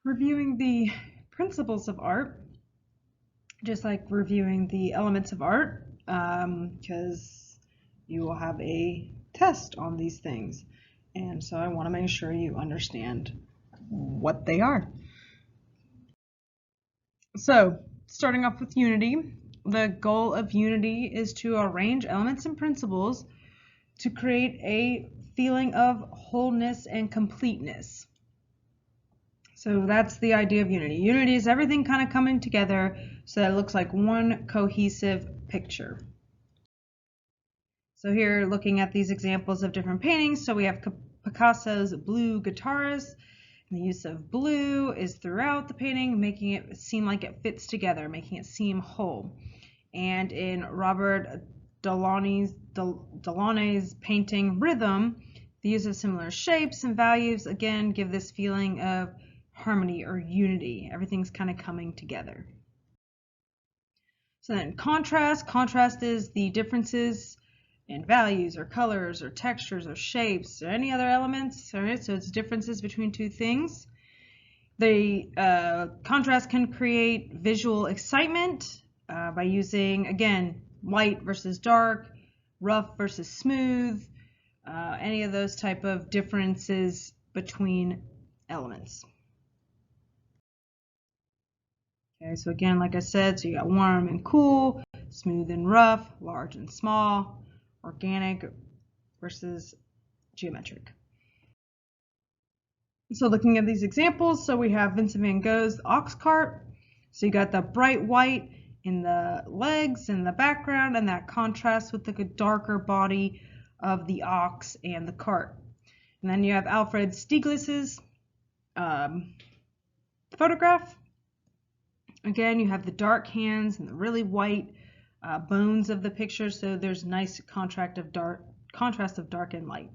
Reviewing the principles of art, just like reviewing the elements of art, because you will have a test on these things. And so I want to make sure you understand what they are. So, starting off with Unity, the goal of Unity is to arrange elements and principles to create a feeling of wholeness and completeness. So that's the idea of Unity. Unity is everything kind of coming together so that it looks like one cohesive picture. So here, looking at these examples of different paintings, so we have Picasso's Blue Guitarist. And the use of blue is throughout the painting, making it seem like it fits together, making it seem whole. And in Robert Delaunay's painting Rhythm, the use of similar shapes and values, again, give this feeling of harmony or unity. Everything's kind of coming together. So then contrast. Contrast is the differences in values or colors or textures or shapes or any other elements. All right, so it's differences between two things. The contrast can create visual excitement by using, again, light versus dark, rough versus smooth, any of those type of differences between elements. Okay, so again, like I said, so you got warm and cool, smooth and rough, large and small, organic versus geometric. So looking at these examples, so we have Vincent van Gogh's ox cart. So you got the bright white in the legs and the background, and that contrasts with the darker body of the ox and the cart. And then you have Alfred Stieglitz's photograph. Again, you have the dark hands and the really white bones of the picture, so there's nice contrast of dark and light.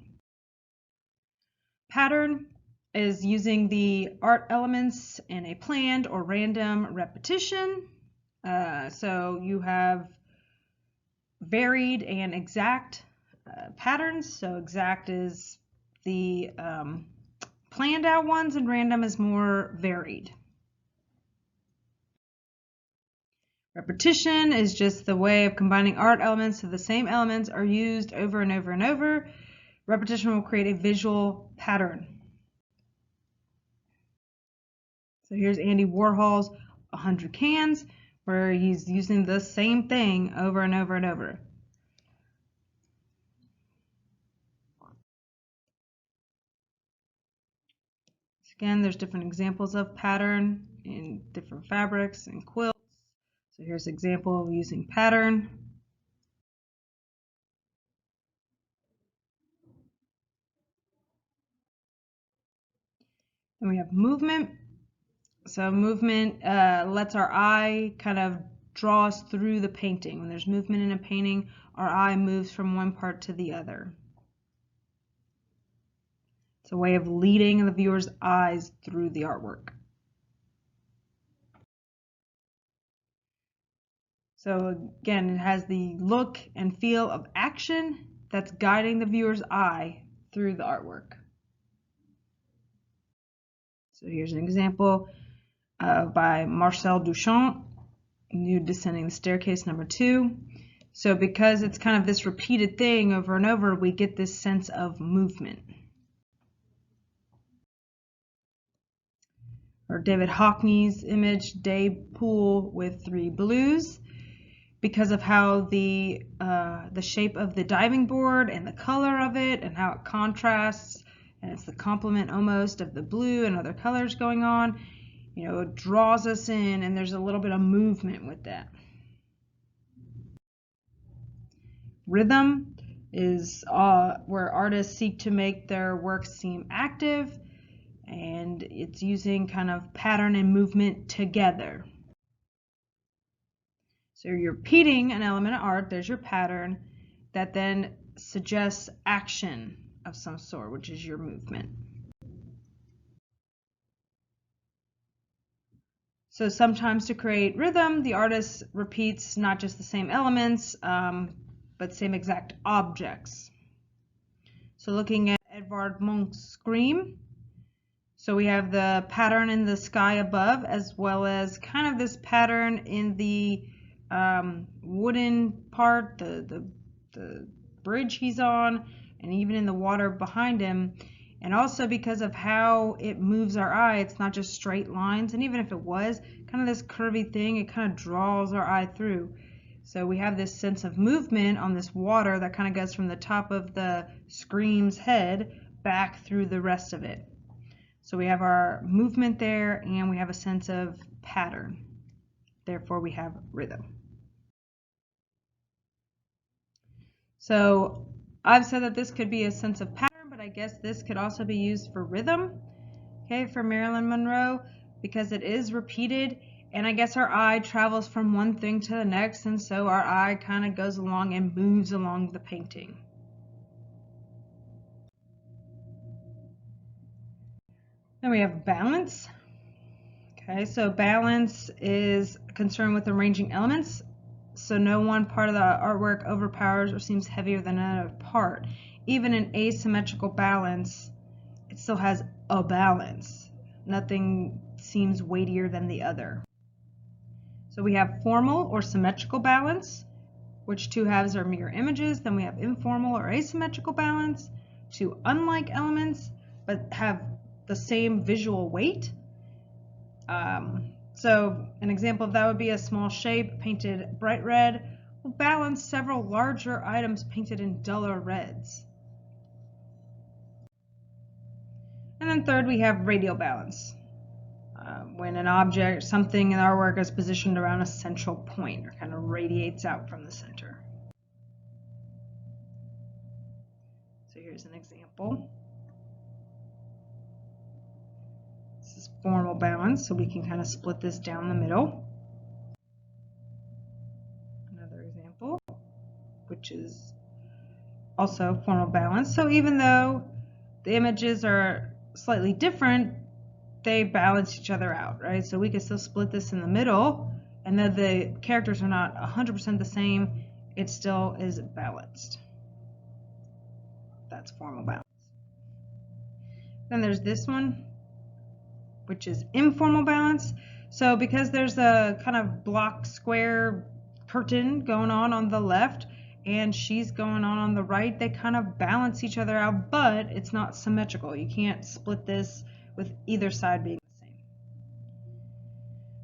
Pattern is using the art elements in a planned or random repetition. So you have varied and exact patterns. So exact is the planned out ones, and random is more varied. Repetition is just the way of combining art elements so the same elements are used over and over and over. Repetition will create a visual pattern. So here's Andy Warhol's 100 Cans, where he's using the same thing over and over and over. Again, there's different examples of pattern in different fabrics and quilts. So here's an example of using pattern. Then we have movement. So movement lets our eye kind of draw us through the painting. When there's movement in a painting, our eye moves from one part to the other. It's a way of leading the viewer's eyes through the artwork. So again, it has the look and feel of action that's guiding the viewer's eye through the artwork. So here's an example by Marcel Duchamp, Nude Descending the Staircase #2. So because it's kind of this repeated thing over and over, we get this sense of movement. Or David Hockney's image, Day Pool with 3 Blues. Because of how the shape of the diving board and the color of it and how it contrasts, and it's the complement almost of the blue and other colors going on, you know, it draws us in, and there's a little bit of movement with that. Rhythm is where artists seek to make their work seem active, and it's using kind of pattern and movement together. So you're repeating an element of art, there's your pattern, that then suggests action of some sort, which is your movement. So sometimes to create rhythm, the artist repeats not just the same elements, but same exact objects. So looking at Edvard Munch's Scream. So we have the pattern in the sky above, as well as kind of this pattern in the wooden part, the bridge he's on, and even in the water behind him. And also because of how it moves our eye, it's not just straight lines, and even if it was kind of this curvy thing, it kind of draws our eye through. So we have this sense of movement on this water that kind of goes from the top of the Scream's head back through the rest of it. So we have our movement there, and we have a sense of pattern. Therefore, we have rhythm. So I've said that this could be a sense of pattern, but I guess this could also be used for rhythm, okay, for Marilyn Monroe, because it is repeated, and I guess our eye travels from one thing to the next, and so our eye kind of goes along and moves along the painting. Then we have balance. Okay, so balance is concerned with arranging elements, so no one part of the artwork overpowers or seems heavier than another part. Even an asymmetrical balance, it still has a balance. Nothing seems weightier than the other. So we have formal or symmetrical balance, which two halves are mirror images. Then we have informal or asymmetrical balance, two unlike elements but have the same visual weight. So an example of that would be a small shape painted bright red will balance several larger items painted in duller reds. And then third, we have radial balance. When an object, something in our work is positioned around a central point or kind of radiates out from the center. So here's an example. This is formal balance, so we can kind of split this down the middle. Another example, which is also formal balance. So even though the images are slightly different, they balance each other out, right? So we can still split this in the middle, and though the characters are not 100% the same, it still is balanced. That's formal balance. Then there's this one, which is informal balance. So because there's a kind of block square curtain going on the left, and she's going on the right, they kind of balance each other out, but it's not symmetrical. You can't split this with either side being the same.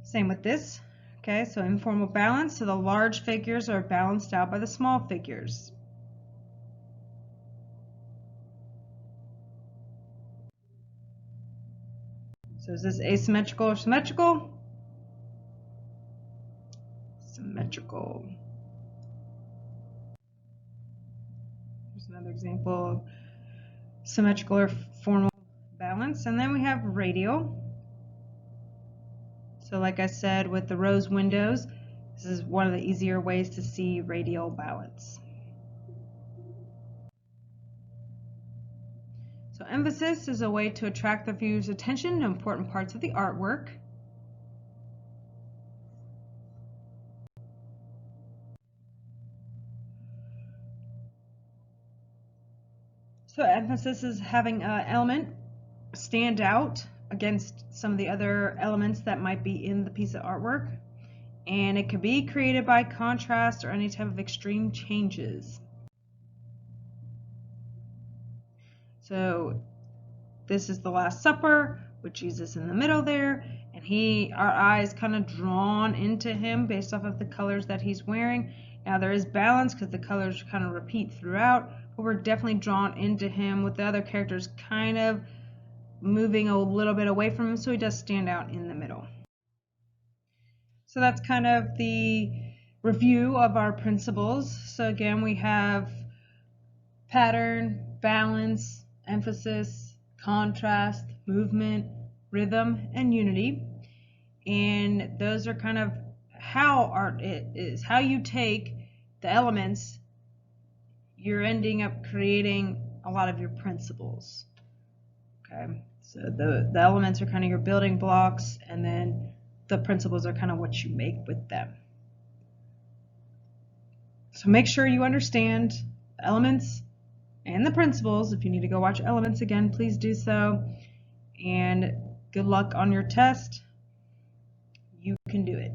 Same with this. Okay, so informal balance, so the large figures are balanced out by the small figures. So is this asymmetrical or symmetrical? Symmetrical. Here's another example of symmetrical or formal balance. And then we have radial. So like I said, with the rose windows, this is one of the easier ways to see radial balance. So emphasis is a way to attract the viewer's attention to important parts of the artwork. So emphasis is having an element stand out against some of the other elements that might be in the piece of artwork, and it could be created by contrast or any type of extreme changes. So this is the Last Supper with Jesus in the middle there, and our eyes kind of drawn into him based off of the colors that he's wearing. Now there is balance because the colors kind of repeat throughout, but we're definitely drawn into him with the other characters kind of moving a little bit away from him, so he does stand out in the middle. So that's kind of the review of our principles. So again, we have pattern, balance, emphasis, contrast, movement, rhythm, and unity. And those are kind of how art is. How you take the elements, you're ending up creating a lot of your principles. Okay, so the elements are kind of your building blocks, and then the principles are kind of what you make with them. So make sure you understand the elements and the principles. If you need to go watch Elements again, please do so. and good luck on your test. You can do it.